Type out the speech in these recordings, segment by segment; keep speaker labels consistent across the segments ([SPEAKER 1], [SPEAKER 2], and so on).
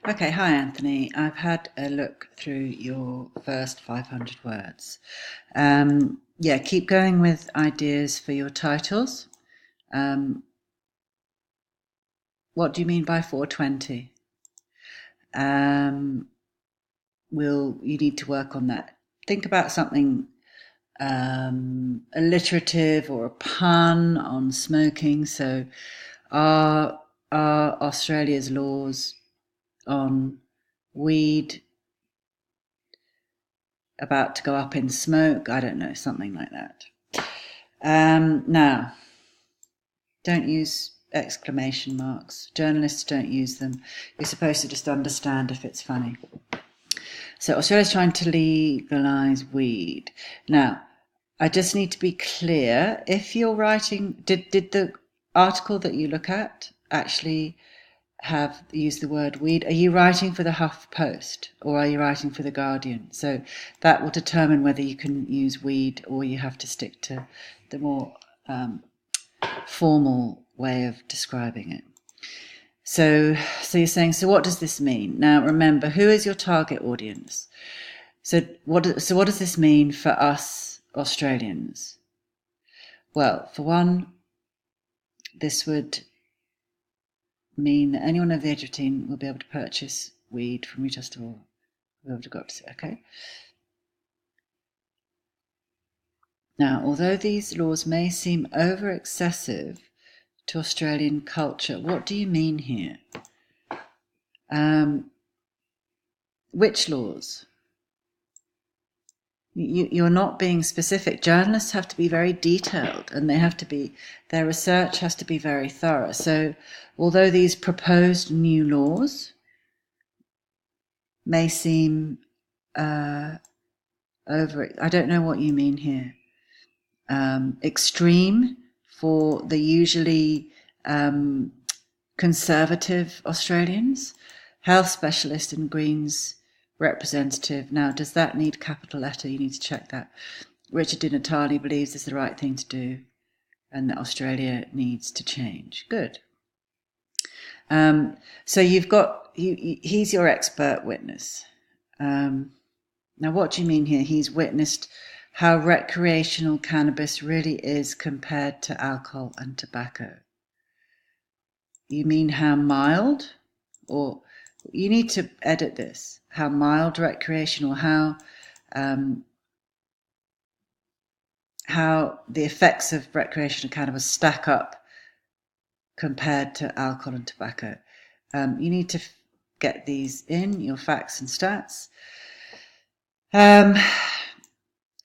[SPEAKER 1] Okay, hi Anthony. I've had a look through your first 500 words. Yeah, keep going with ideas for your titles. Um, what do you mean by 420? You need to work on that. Think about something alliterative or a pun on smoking. So, are Australia's laws on weed about to go up in smoke? I don't know, something like that. Now, don't use exclamation marks. Journalists don't use them. You're supposed to just understand if it's funny. So Australia's trying to legalise weed. Now, I just need to be clear. If you're writing, did the article that you look at actually have used the word weed? Are you writing for the Huff Post or are you writing for the Guardian? So that will determine whether you can use weed or you have to stick to the more formal way of describing it. So you're saying, so what does this mean? Now remember, who is your target audience? So what does this mean for us Australians? Well, for one, this would mean that anyone over the age of 18 will be able to purchase weed from retail store. Will be able to go up to, okay? Now, although these laws may seem over excessive to Australian culture, what do you mean here? Which laws? You're not being specific. Journalists have to be very detailed and their research has to be very thorough. So although these proposed new laws may seem over, I don't know what you mean here, extreme for the usually conservative Australians, health specialist and Greens representative. Now, does that need capital letter? You need to check that. Richard Di Natale believes it's the right thing to do and that Australia needs to change. Good. So you've got, he's your expert witness. Now, what do you mean here? He's witnessed how recreational cannabis really is compared to alcohol and tobacco. You mean how mild? Or you need to edit this. How mild recreational, how the effects of recreational cannabis stack up compared to alcohol and tobacco. You need to get these in, your facts and stats.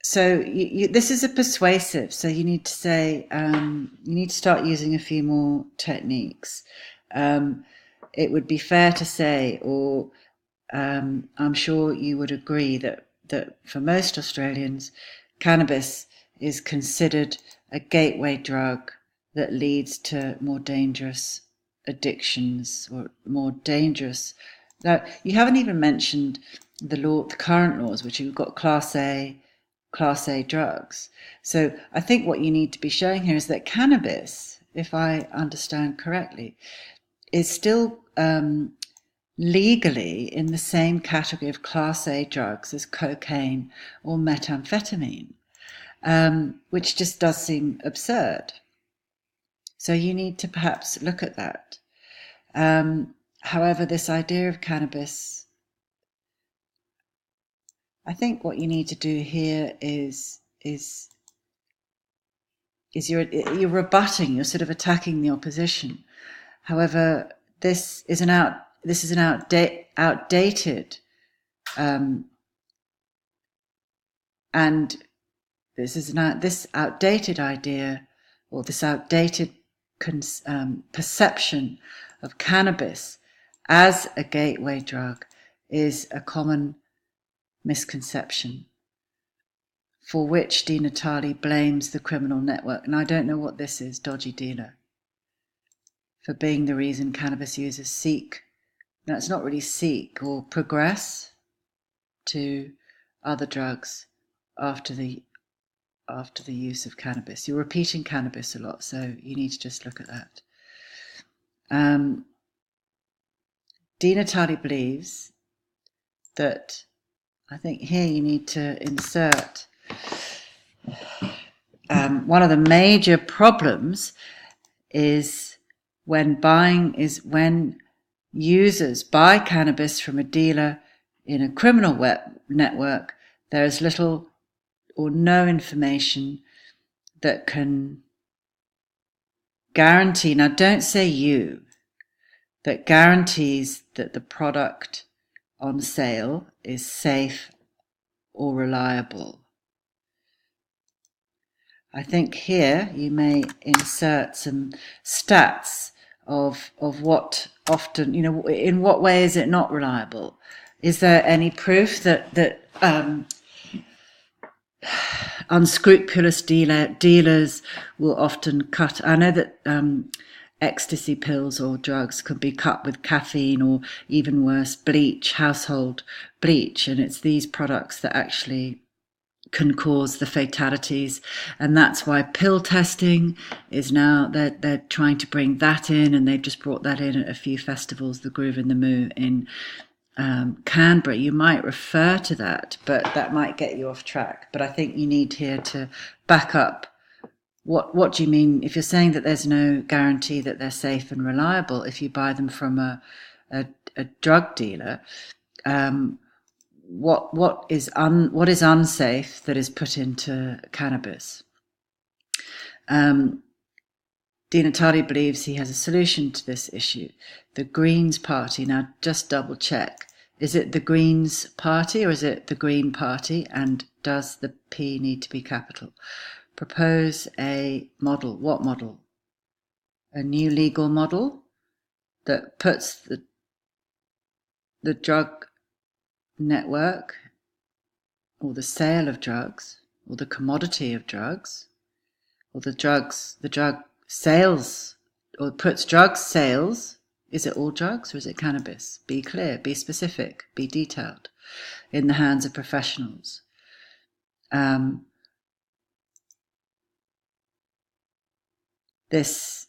[SPEAKER 1] So this is a persuasive, so you need to say, you need to start using a few more techniques. It would be fair to say, or I'm sure you would agree that for most Australians, cannabis is considered a gateway drug that leads to more dangerous addictions or more dangerous. Now, you haven't even mentioned the current laws, which you've got Class A drugs. So I think what you need to be showing here is that cannabis, if I understand correctly, is still legally in the same category of Class A drugs as cocaine or methamphetamine, which just does seem absurd. So you need to perhaps look at that. However, this idea of cannabis, I think what you need to do here is you're rebutting, you're sort of attacking the opposition. However, this is an outdated and this outdated idea or this outdated perception of cannabis as a gateway drug is a common misconception for which Di Natale blames the criminal network. And I don't know what this is, dodgy dealer, for being the reason cannabis users seek, no, it's not really seek or progress to other drugs after the use of cannabis. You're repeating cannabis a lot, so you need to just look at that. Di Natale believes that, I think here you need to insert, one of the major problems is when users buy cannabis from a dealer in a criminal network, there is little or no information that can guarantee, now don't say you, that guarantees that the product on sale is safe or reliable. I think here you may insert some stats of what often, in what way is it not reliable? Is there any proof that unscrupulous dealers will often cut? I know that ecstasy pills or drugs could be cut with caffeine or even worse, bleach, household bleach, and it's these products that actually can cause the fatalities, and that's why pill testing is now, they're trying to bring that in, and they've just brought that in at a few festivals, the Groove and the Moo in Canberra. You might refer to that, but that might get you off track. But I think you need here to back up. What do you mean if you're saying that there's no guarantee that they're safe and reliable if you buy them from a drug dealer? What is unsafe that is put into cannabis? Di Natale believes he has a solution to this issue. The Greens Party, now just double check, is it the Greens Party or is it the Green Party, and does the P need to be capital? Propose a model. What model? A new legal model that puts the drug network or the sale of drugs or the commodity of drugs or the drug sales, or puts drug sales, is it all drugs or is it cannabis? Be clear, be specific, be detailed, in the hands of professionals. It's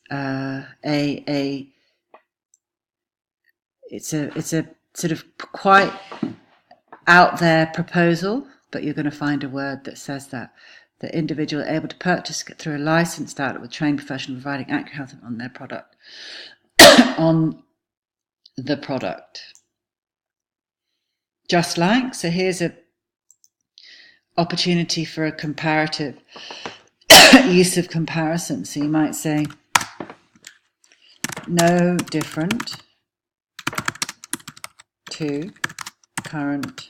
[SPEAKER 1] a sort of quite out there proposal, but you're going to find a word that says that. The individual able to purchase through a licensed outlet with trained professional providing accurate health on their product. On the product. Just like, so here's a opportunity for a comparative use of comparison. So you might say, no different to current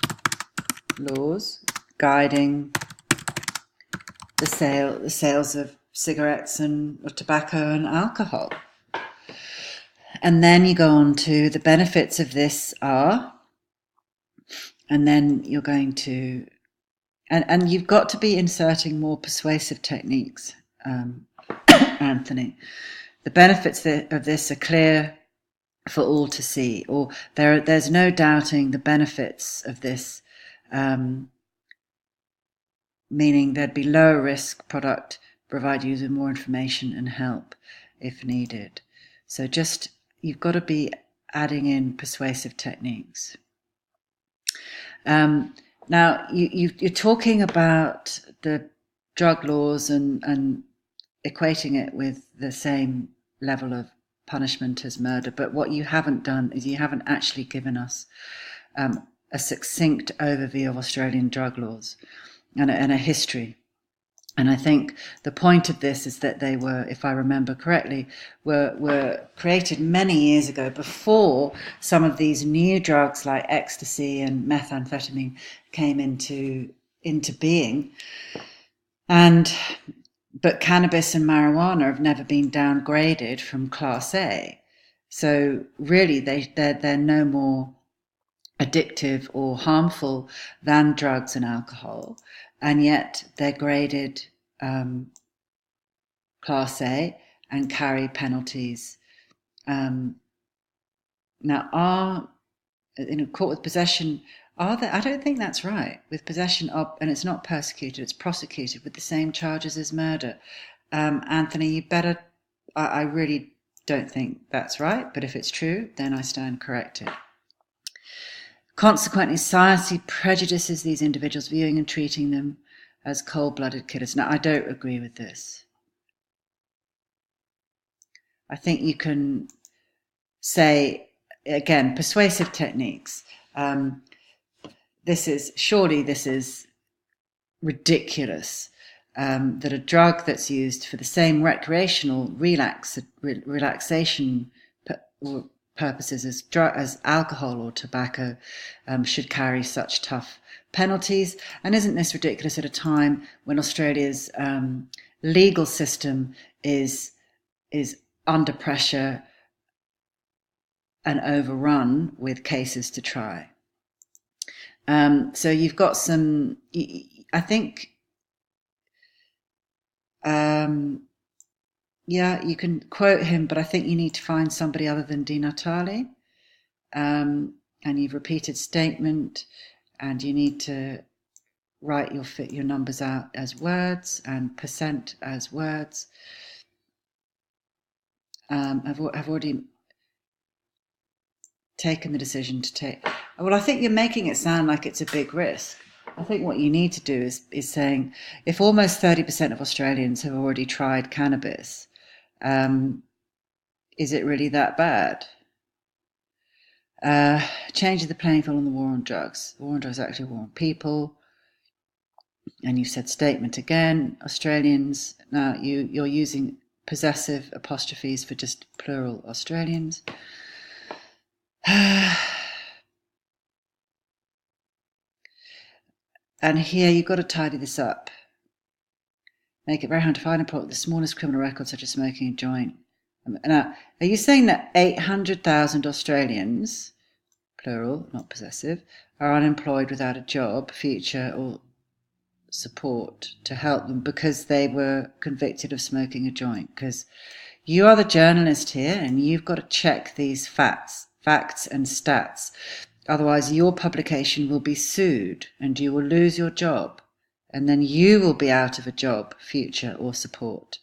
[SPEAKER 1] laws guiding the sales of cigarettes and of tobacco and alcohol. And then you go on to the benefits of this are, and then you're going to, and you've got to be inserting more persuasive techniques, Anthony. The benefits of this are clear for all to see, or there's no doubting the benefits of this, meaning there'd be lower risk product, provide you with more information and help if needed. So just, you've got to be adding in persuasive techniques. Now, you're talking about the drug laws and equating it with the same level of punishment as murder, but what you haven't done is you haven't actually given us a succinct overview of Australian drug laws and a history. And I think the point of this is that they were, if I remember correctly, were created many years ago, before some of these new drugs like ecstasy and methamphetamine came into being. But cannabis and marijuana have never been downgraded from Class A. So really they're no more addictive or harmful than drugs and alcohol, and yet they're graded Class A and carry penalties. Now, in a court with possession, I don't think that's right. With possession of, and it's not persecuted, it's prosecuted with the same charges as murder. Anthony, you I really don't think that's right, but if it's true, then I stand corrected. Consequently, society prejudices these individuals, viewing and treating them as cold-blooded killers. Now, I don't agree with this. I think you can say, again, persuasive techniques. This is ridiculous. That a drug that's used for the same recreational relaxation purposes as alcohol or tobacco should carry such tough penalties. And isn't this ridiculous at a time when Australia's legal system is under pressure and overrun with cases to try? So you've got some, I think, yeah, you can quote him, but I think you need to find somebody other than Di Natale. And you've repeated statement, and you need to write your numbers out as words and percent as words. I've already taken the decision to take. Well, I think you're making it sound like it's a big risk. I think what you need to do is saying, if almost 30% of Australians have already tried cannabis, is it really that bad? Changing the playing field on the war on drugs. The war on drugs is actually a war on people. And you've said statement again. Australians, now you're using possessive apostrophes for just plural Australians. And here you've got to tidy this up. Make it very hard to find employment with the smallest criminal record, such as smoking a joint. Now, are you saying that 800,000 Australians, plural, not possessive, are unemployed without a job, future, or support to help them because they were convicted of smoking a joint? Because you are the journalist here, and you've got to check these facts and stats. Otherwise, your publication will be sued and you will lose your job. And then you will be out of a job, future, or support.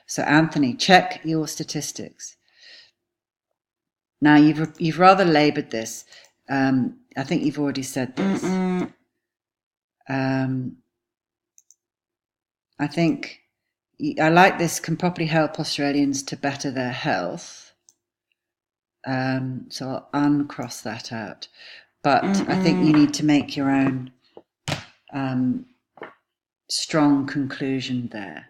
[SPEAKER 1] So, Anthony, check your statistics. Now, you've rather laboured this. I think you've already said this. I think I like this, can properly help Australians to better their health. So I'll uncross that out. But I think you need to make your own strong conclusion there.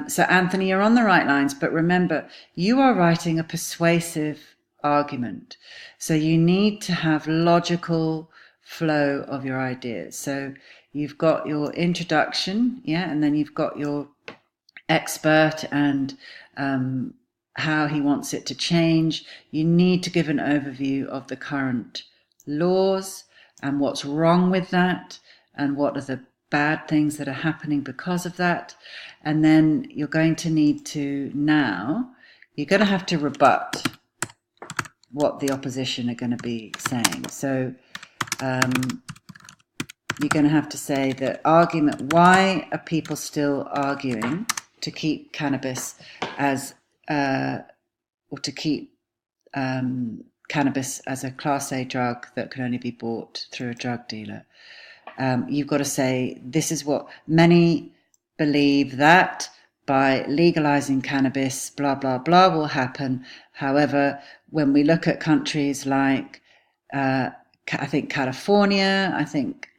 [SPEAKER 1] So Anthony, you're on the right lines, but remember, you are writing a persuasive argument. So you need to have logical flow of your ideas. So you've got your introduction, yeah, and then you've got your expert and how he wants it to change. You need to give an overview of the current laws and what's wrong with that and what are the bad things that are happening because of that. And then you're going to need to you're going to have to rebut what the opposition are going to be saying. So you're going to have to say the argument, why are people still arguing to keep cannabis as or to keep cannabis as a Class A drug that can only be bought through a drug dealer? You've got to say, this is what many believe, that by legalizing cannabis, blah, blah, blah will happen. However, when we look at countries like, I think California,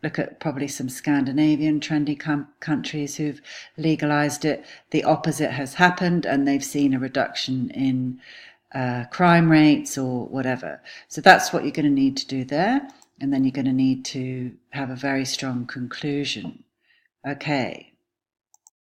[SPEAKER 1] look at probably some Scandinavian trendy countries who've legalized it, the opposite has happened and they've seen a reduction in crime rates or whatever. So that's what you're going to need to do there. And then you're going to need to have a very strong conclusion. Okay.